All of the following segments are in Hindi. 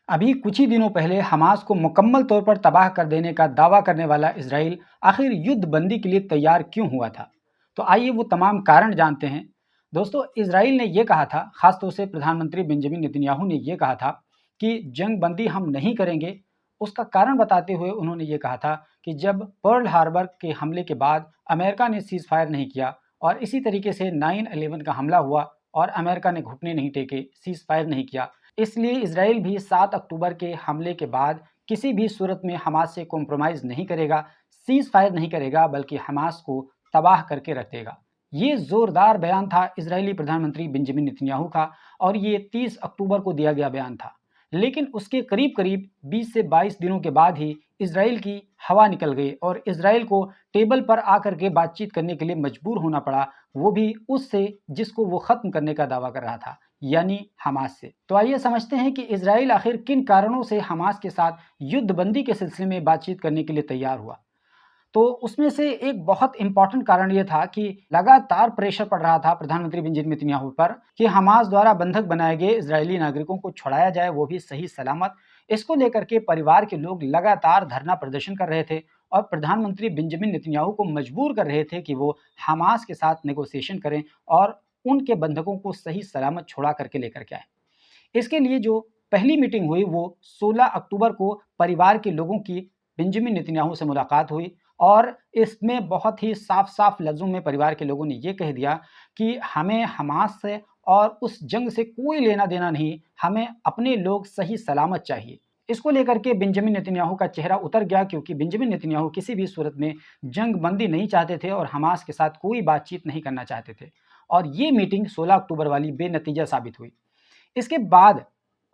अभी कुछ ही दिनों पहले हमास को मुकम्मल तौर पर तबाह कर देने का दावा करने वाला इजराइल आखिर युद्ध बंदी के लिए तैयार क्यों हुआ था? तो आइए वो तमाम कारण जानते हैं। दोस्तों, इजराइल ने यह कहा था, खासतौर से प्रधानमंत्री बेंजामिन नेतन्याहू ने यह कहा था कि जंग बंदी हम नहीं करेंगे। उसका कारण बताते हुए उन्होंने ये कहा था कि जब पर्ल हार्बर के हमले के बाद अमेरिका ने सीज फायर नहीं किया और इसी तरीके से 9/11 का हमला हुआ और अमेरिका ने घुटने नहीं टेके, सीज फायर नहीं किया, इसलिए इसराइल भी 7 अक्टूबर के हमले के बाद किसी भी सूरत में हमास से कॉम्प्रोमाइज़ नहीं करेगा, सीज़ फायर नहीं करेगा, बल्कि हमास को तबाह करके रख देगा। ये ज़ोरदार बयान था इजरायली प्रधानमंत्री बेंजामिन नेतन्याहू का और ये 30 अक्टूबर को दिया गया बयान था। लेकिन उसके करीब-करीब 20 से 22 दिनों के बाद ही इसराइल की हवा निकल गई और इसराइल को टेबल पर आकर के बातचीत करने के लिए मजबूर होना पड़ा, वो भी उससे जिसको वो ख़त्म करने का दावा कर रहा था, यानी हमास से। तो आइए समझते हैं कि इजराइल आखिर किन कारणों से हमास के साथ युद्धबंदी के सिलसिले में बातचीत करने के लिए तैयार हुआ। तो उसमें से एक बहुत इंपॉर्टेंट कारण ये था कि लगातार प्रेशर पड़ रहा था प्रधानमंत्री बेंजामिन नेतन्याहू पर कि हमास द्वारा बंधक बनाए गए इजरायली नागरिकों को छुड़ाया जाए, वो भी सही सलामत। इसको लेकर के परिवार के लोग लगातार धरना प्रदर्शन कर रहे थे और प्रधानमंत्री बेंजामिन नेतन्याहू को मजबूर कर रहे थे कि वो हमास के साथ नेगोशिएशन करें और उनके बंधकों को सही सलामत छुड़ा करके लेकर के आए। इसके लिए जो पहली मीटिंग हुई वो 16 अक्टूबर को परिवार के लोगों की बेंजामिन नेतन्याहू से मुलाकात हुई और इसमें बहुत ही साफ-साफ लफ्ज़ों में परिवार के लोगों ने ये कह दिया कि हमें हमास से और उस जंग से कोई लेना-देना नहीं, हमें अपने लोग सही सलामत चाहिए। इसको लेकर के बेंजामिन नेतन्याहू का चेहरा उतर गया क्योंकि बेंजामिन नेतन्याहू किसी भी सूरत में जंग बंदी नहीं चाहते थे और हमास के साथ कोई बातचीत नहीं करना चाहते थे और ये मीटिंग 16 अक्टूबर वाली बेनतीजा साबित हुई। इसके बाद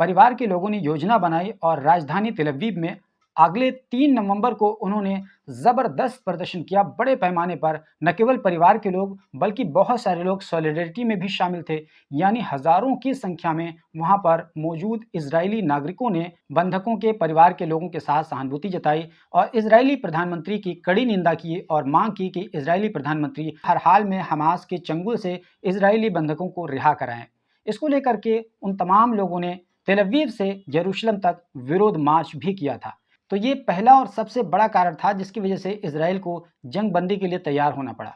परिवार के लोगों ने योजना बनाई और राजधानी तेल अवीव में अगले 3 नवंबर को उन्होंने ज़बरदस्त प्रदर्शन किया बड़े पैमाने पर। न केवल परिवार के लोग बल्कि बहुत सारे लोग सॉलिडेरिटी में भी शामिल थे, यानी हज़ारों की संख्या में वहां पर मौजूद इजरायली नागरिकों ने बंधकों के परिवार के लोगों के साथ सहानुभूति जताई और इजरायली प्रधानमंत्री की कड़ी निंदा की और मांग की कि इजरायली प्रधानमंत्री हर हाल में हमास के चंगुल से इजरायली बंधकों को रिहा कराएं। इसको लेकर के उन तमाम लोगों ने तेल अवीव से यरूशलेम तक विरोध मार्च भी किया था। तो ये पहला और सबसे बड़ा कारण था जिसकी वजह से इजराइल को जंग बंदी के लिए तैयार होना पड़ा।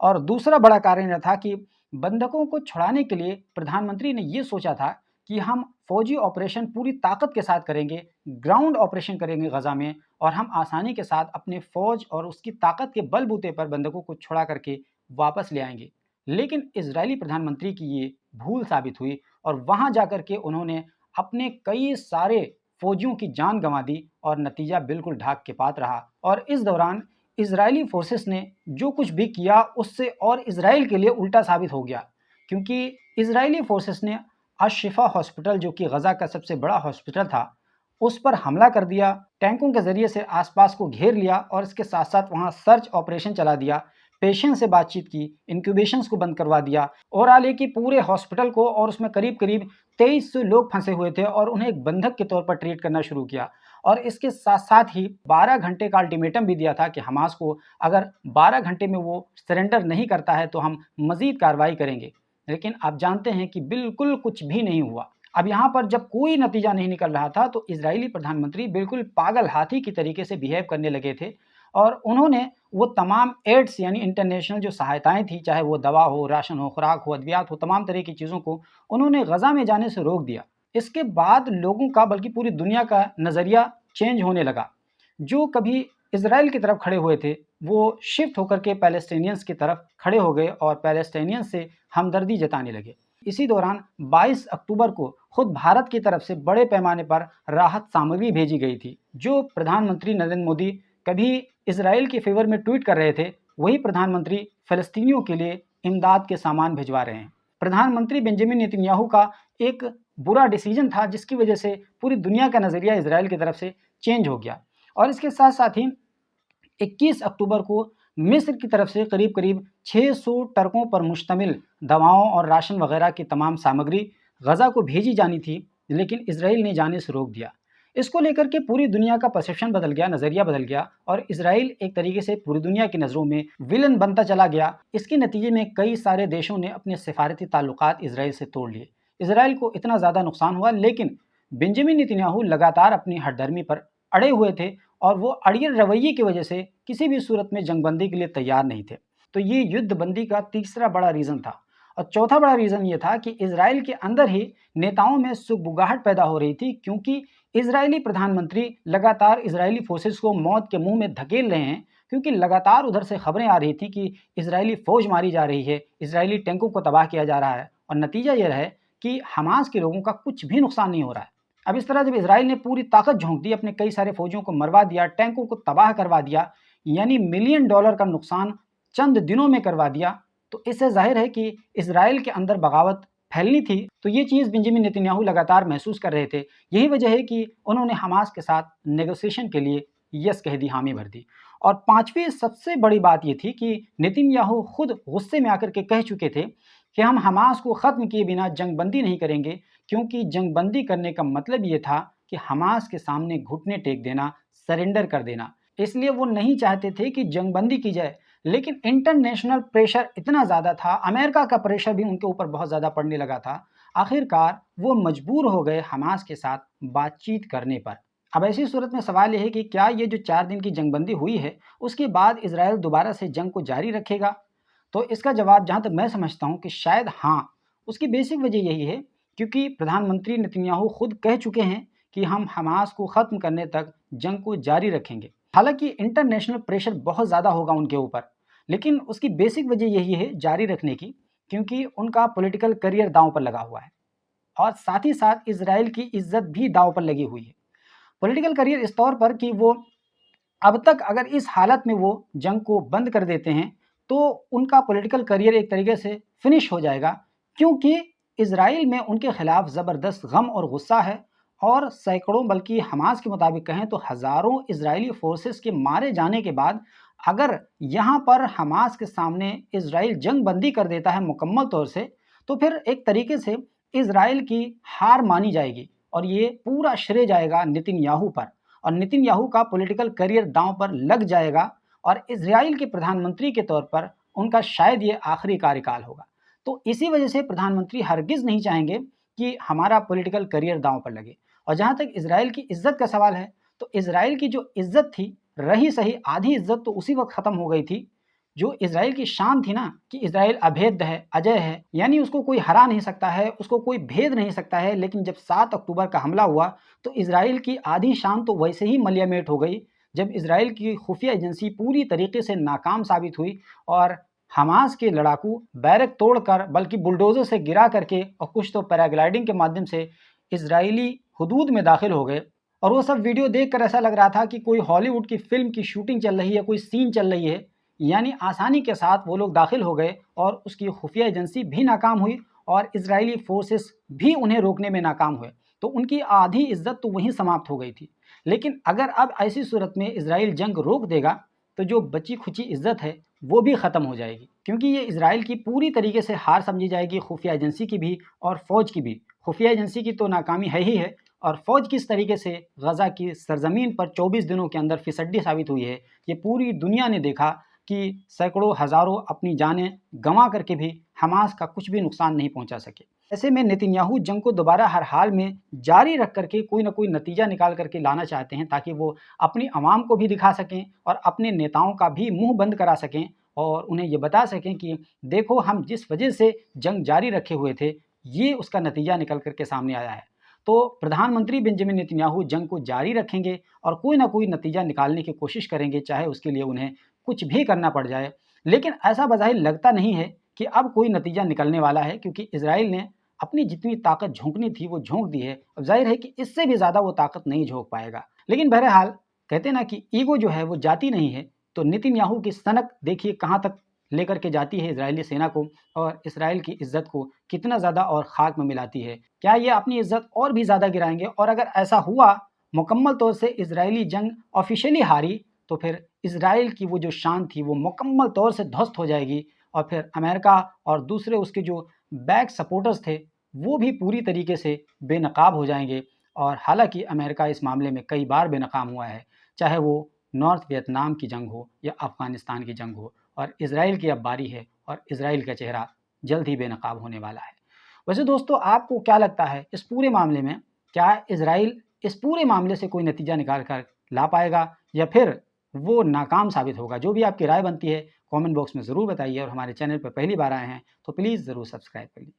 और दूसरा बड़ा कारण यह था कि बंधकों को छुड़ाने के लिए प्रधानमंत्री ने ये सोचा था कि हम फौजी ऑपरेशन पूरी ताकत के साथ करेंगे, ग्राउंड ऑपरेशन करेंगे गजा में और हम आसानी के साथ अपने फौज और उसकी ताकत के बलबूते पर बंधकों को छुड़ा करके वापस ले आएंगे। लेकिन इजरायली प्रधानमंत्री की ये भूल साबित हुई और वहां जाकर के उन्होंने अपने कई सारे फौजियों की जान गंवा दी और नतीजा बिल्कुल ढाक के पात रहा। और इस दौरान इजरायली फोर्सेस ने जो कुछ भी किया उससे और इजराइल के लिए उल्टा साबित हो गया, क्योंकि इजरायली फोर्सेस ने अशिफा हॉस्पिटल, जो कि गजा का सबसे बड़ा हॉस्पिटल था, उस पर हमला कर दिया, टैंकों के जरिए से आसपास को घेर लिया और इसके साथ साथ वहां सर्च ऑपरेशन चला दिया, पेशेंट से बातचीत की, इंक्यूबेशंस को बंद करवा दिया। ओवरऑल है कि पूरे हॉस्पिटल को, और उसमें करीब करीब 2300 लोग फंसे हुए थे और उन्हें एक बंधक के तौर पर ट्रीट करना शुरू किया। और इसके साथ साथ ही 12 घंटे का अल्टीमेटम भी दिया था कि हमास को अगर 12 घंटे में वो सरेंडर नहीं करता है तो हम मजीद कार्रवाई करेंगे। लेकिन आप जानते हैं कि बिल्कुल कुछ भी नहीं हुआ। अब यहाँ पर जब कोई नतीजा नहीं निकल रहा था तो इजरायली प्रधानमंत्री बिल्कुल पागल हाथी की तरीके से बिहेव करने लगे थे और उन्होंने वो तमाम एड्स यानी इंटरनेशनल जो सहायताएं थी, चाहे वो दवा हो, राशन हो, खुराक हो, अद्वियात हो, तमाम तरह की चीज़ों को उन्होंने गजा में जाने से रोक दिया। इसके बाद लोगों का, बल्कि पूरी दुनिया का नज़रिया चेंज होने लगा। जो कभी इसराइल की तरफ खड़े हुए थे वो शिफ्ट होकर के पैलेस्टीनियंस की तरफ खड़े हो गए और पैलेस्टीनियंस से हमदर्दी जताने लगे। इसी दौरान 22 अक्टूबर को खुद भारत की तरफ से बड़े पैमाने पर राहत सामग्री भेजी गई थी। जो प्रधानमंत्री नरेंद्र मोदी कभी इसराइल के फेवर में ट्वीट कर रहे थे, वही प्रधानमंत्री फ़लस्तीनियों के लिए इमदाद के सामान भिजवा रहे हैं। प्रधानमंत्री बेंजामिन नेतन्याहू का एक बुरा डिसीजन था जिसकी वजह से पूरी दुनिया का नज़रिया इसराइल की तरफ से चेंज हो गया। और इसके साथ साथ ही 21 अक्टूबर को मिस्र की तरफ से करीब करीब 600 ट्रकों पर मुश्तमिल दवाओं और राशन वगैरह की तमाम सामग्री गजा को भेजी जानी थी, लेकिन इसराइल ने जाने से रोक दिया। इसको लेकर के पूरी दुनिया का परसेप्शन बदल गया, नज़रिया बदल गया और इसराइल एक तरीके से पूरी दुनिया की नज़रों में विलन बनता चला गया। इसके नतीजे में कई सारे देशों ने अपने सिफारती ताल्लुकात इसराइल से तोड़ लिए। इसराइल को इतना ज़्यादा नुकसान हुआ, लेकिन बेंजामिन नेतन्याहू लगातार अपनी हठधर्मी पर अड़े हुए थे और वो अड़ियल रवैये की वजह से किसी भी सूरत में जंगबंदी के लिए तैयार नहीं थे। तो ये युद्ध बंदी का तीसरा बड़ा रीज़न था। और चौथा बड़ा रीज़न ये था कि इजराइल के अंदर ही नेताओं में सुगबुगाहट पैदा हो रही थी, क्योंकि इजरायली प्रधानमंत्री लगातार इजरायली फोर्सेस को मौत के मुंह में धकेल रहे हैं, क्योंकि लगातार उधर से खबरें आ रही थी कि इजरायली फौज मारी जा रही है, इजरायली टैंकों को तबाह किया जा रहा है, और नतीजा यह है कि हमास के लोगों का कुछ भी नुकसान नहीं हो रहा है। अब इस तरह जब इजराइल ने पूरी ताकत झोंक दी, अपने कई सारे फौजियों को मरवा दिया, टैंकों को तबाह करवा दिया, यानी मिलियन डॉलर का नुकसान चंद दिनों में करवा दिया, तो इससे जाहिर है कि इजराइल के अंदर बगावत फैलनी थी। तो ये चीज़ बेंजामिन नेतन्याहू लगातार महसूस कर रहे थे। यही वजह है कि उन्होंने हमास के साथ नेगोशिएशन के लिए यस कह दी, हामी भर दी। और पांचवी सबसे बड़ी बात ये थी कि नेतन्याहू खुद गुस्से में आकर के कह चुके थे कि हम हमास को ख़त्म किए बिना जंगबंदी नहीं करेंगे, क्योंकि जंगबंदी करने का मतलब ये था कि हमास के सामने घुटने टेक देना, सरेंडर कर देना। इसलिए वो नहीं चाहते थे कि जंगबंदी की जाए, लेकिन इंटरनेशनल प्रेशर इतना ज़्यादा था, अमेरिका का प्रेशर भी उनके ऊपर बहुत ज़्यादा पड़ने लगा था। आखिरकार वो मजबूर हो गए हमास के साथ बातचीत करने पर। अब ऐसी सूरत में सवाल यह है कि क्या ये जो 4 दिन की जंगबंदी हुई है, उसके बाद इजराइल दोबारा से जंग को जारी रखेगा? तो इसका जवाब जहाँ तक मैं समझता हूँ कि शायद हाँ। उसकी बेसिक वजह यही है क्योंकि प्रधानमंत्री नेतन्याहू खुद कह चुके हैं कि हम हमास को ख़त्म करने तक जंग को जारी रखेंगे। हालांकि इंटरनेशनल प्रेशर बहुत ज़्यादा होगा उनके ऊपर, लेकिन उसकी बेसिक वजह यही है जारी रखने की, क्योंकि उनका पॉलिटिकल करियर दांव पर लगा हुआ है और साथ ही साथ इजराइल की इज्जत भी दांव पर लगी हुई है। पॉलिटिकल करियर इस तौर पर कि वो अब तक अगर इस हालत में वो जंग को बंद कर देते हैं तो उनका पॉलिटिकल करियर एक तरीके से फिनिश हो जाएगा, क्योंकि इजराइल में उनके खिलाफ ज़बरदस्त गम और गुस्सा है और सैकड़ों, बल्कि हमास के मुताबिक कहें तो हज़ारों इजरायली फोर्सेस के मारे जाने के बाद अगर यहाँ पर हमास के सामने इजराइल जंग बंदी कर देता है मुकम्मल तौर से, तो फिर एक तरीके से इजराइल की हार मानी जाएगी और ये पूरा श्रेय जाएगा नेतन्याहू पर, और नेतन्याहू का पॉलिटिकल करियर दांव पर लग जाएगा और इजराइल के प्रधानमंत्री के तौर पर उनका शायद ये आखिरी कार्यकाल होगा। तो इसी वजह से प्रधानमंत्री हरगिज़ नहीं चाहेंगे कि हमारा पॉलिटिकल करियर दांव पर लगे। और जहाँ तक इजराइल की इज्जत का सवाल है, तो इजराइल की जो इज्जत थी, रही सही आधी इज्जत तो उसी वक्त ख़त्म हो गई थी। जो इजराइल की शान थी ना कि इजराइल अभेद्य है, अजय है, यानी उसको कोई हरा नहीं सकता है, उसको कोई भेद नहीं सकता है, लेकिन जब 7 अक्टूबर का हमला हुआ तो इजराइल की आधी शान तो वैसे ही मलियामेट हो गई, जब इजराइल की खुफिया एजेंसी पूरी तरीके से नाकाम साबित हुई और हमास के लड़ाकू बैरक तोड़कर, बल्कि बुलडोजर से गिरा करके और कुछ तो पैराग्लाइडिंग के माध्यम से इजरायली हुदूद में दाखिल हो गए। और वो सब वीडियो देखकर ऐसा लग रहा था कि कोई हॉलीवुड की फिल्म की शूटिंग चल रही है, कोई सीन चल रही है। यानी आसानी के साथ वो लोग दाखिल हो गए और उसकी खुफिया एजेंसी भी नाकाम हुई और इजरायली फोर्सेस भी उन्हें रोकने में नाकाम हुए। तो उनकी आधी इज्जत तो वहीं समाप्त हो गई थी। लेकिन अगर अब ऐसी सूरत में इजराइल जंग रोक देगा तो जो बची खुची इज्जत है वो भी ख़त्म हो जाएगी, क्योंकि ये इजराइल की पूरी तरीके से हार समझी जाएगी, खुफिया एजेंसी की भी और फ़ौज की भी। खुफिया एजेंसी की तो नाकामी है ही है, और फ़ौज किस तरीके से गज़ा की सरजमीन पर 24 दिनों के अंदर फिसड्डी साबित हुई है, ये पूरी दुनिया ने देखा कि सैकड़ों हज़ारों अपनी जानें गंवा करके भी हमास का कुछ भी नुकसान नहीं पहुंचा सके। ऐसे में नेतन्याहू जंग को दोबारा हर हाल में जारी रख करके कोई ना कोई नतीजा निकाल करके लाना चाहते हैं, ताकि वो अपनी आवाम को भी दिखा सकें और अपने नेताओं का भी मुंह बंद करा सकें और उन्हें ये बता सकें कि देखो हम जिस वजह से जंग जारी रखे हुए थे, ये उसका नतीजा निकल करके सामने आया है। तो प्रधानमंत्री बेंजामिन नेतन्याहू जंग को जारी रखेंगे और कोई ना कोई नतीजा निकालने की कोशिश करेंगे, चाहे उसके लिए उन्हें कुछ भी करना पड़ जाए। लेकिन ऐसा बज़ाहिर लगता नहीं है कि अब कोई नतीजा निकलने वाला है, क्योंकि इजराइल ने अपनी जितनी ताकत झोंकनी थी वो झोंक दी है। अब जाहिर है कि इससे भी ज़्यादा वो ताकत नहीं झोंक पाएगा। लेकिन बहरहाल कहते ना कि ईगो जो है वो जाती नहीं है, तो नेतन्याहू की सनक देखिए कहाँ तक लेकर के जाती है इजरायली सेना को, और इसराइल की इज्जत को कितना ज़्यादा और खाक में मिलाती है। क्या ये अपनी इज्जत और भी ज़्यादा गिराएंगे? और अगर ऐसा हुआ, मुकम्मल तौर से इजरायली जंग ऑफिशियली हारी, तो फिर इजराइल की वो जो शान थी वो मुकम्मल तौर से ध्वस्त हो जाएगी और फिर अमेरिका और दूसरे उसके जो बैक सपोर्टर्स थे वो भी पूरी तरीके से बेनकाब हो जाएंगे। और हालांकि अमेरिका इस मामले में कई बार बेनकाम हुआ है, चाहे वो नॉर्थ वियतनाम की जंग हो या अफ़गानिस्तान की जंग हो, और इजराइल की अब बारी है और इजराइल का चेहरा जल्द ही बेनकाब होने वाला है। वैसे दोस्तों, आपको क्या लगता है इस पूरे मामले में क्या इजराइल इस पूरे मामले से कोई नतीजा निकाल कर ला पाएगा या फिर वो नाकाम साबित होगा? जो भी आपकी राय बनती है कमेंट बॉक्स में ज़रूर बताइए और हमारे चैनल पर पहली बार आए हैं तो प्लीज़ ज़रूर सब्सक्राइब करिए।